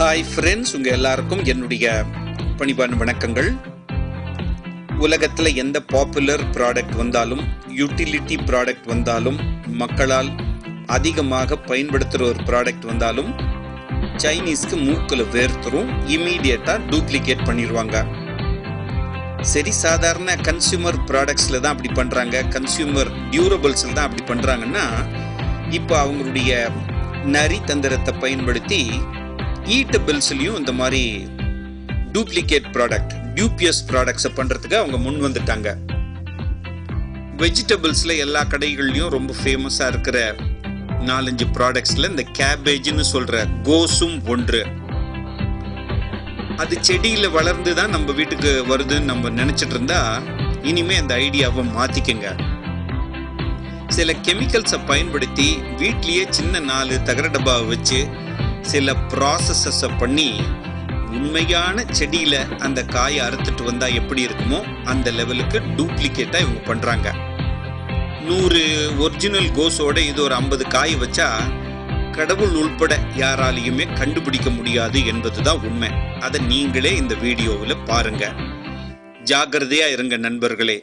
Hi friends, உங்கள் எல்லாருக்கும் என்னுடைய பணிவான வணக்கங்கள். உலகத்தில் எந்த பாப்புலர் ப்ராடக்ட் வந்தாலும், யூட்டிலிட்டி ப்ராடக்ட் வந்தாலும், மக்களால் அதிகமாக பயன்படுத்துகிற ஒரு ப்ராடக்ட் வந்தாலும் சைனீஸ்க்கு மூக்கில் வேர்த்துரும், இமீடியட்டாக டூப்ளிகேட் பண்ணிடுவாங்க. சரி, சாதாரண கன்சியூமர் ப்ராடக்ட்ஸில் தான் அப்படி பண்ணுறாங்க, கன்சியூமர் டியூரபிள்ஸில் தான் அப்படி பண்ணுறாங்கன்னா, இப்போ அவங்களுடைய நரி தந்திரத்தை பயன்படுத்தி ஈட்டபிள்ஸ்லையும் இந்த மாதிரி டூப்ளிகேட் ப்ராடக்ட், டியூபியஸ் ப்ராடக்ட்ஸை பண்ணுறதுக்கு அவங்க முன் வந்துட்டாங்க. வெஜிடபிள்ஸில் எல்லா கடைகள்லையும் ரொம்ப ஃபேமஸாக இருக்கிற 4-5 ப்ராடக்ட்ஸில் இந்த கேபேஜ்னு சொல்கிற கோஸும் ஒன்று. அது செடியில் வளர்ந்து தான் நம்ம வீட்டுக்கு வருதுன்னு நம்ம நினச்சிட்டு இருந்தா இனிமேல் அந்த ஐடியாவை மாற்றிக்கங்க. சில கெமிக்கல்ஸை பயன்படுத்தி வீட்லேயே சின்ன 4 தகர டப்பாவை வச்சு சில ப்ராசஸஸை பண்ணி உண்மையான செடியில் அந்த காயை அறுத்துட்டு வந்தால் எப்படி இருக்குமோ அந்த லெவலுக்கு டூப்ளிகேட்டாக இவங்க பண்ணுறாங்க. 100 ஒரிஜினல் கோஸோட இது ஒரு 50 காய் வச்சா கடவுள் உள்பட யாராலையுமே கண்டுபிடிக்க முடியாது என்பது தான் உண்மை. அதை நீங்களே இந்த வீடியோவில் பாருங்க. ஜாக்கிரதையாக இருங்க நண்பர்களே.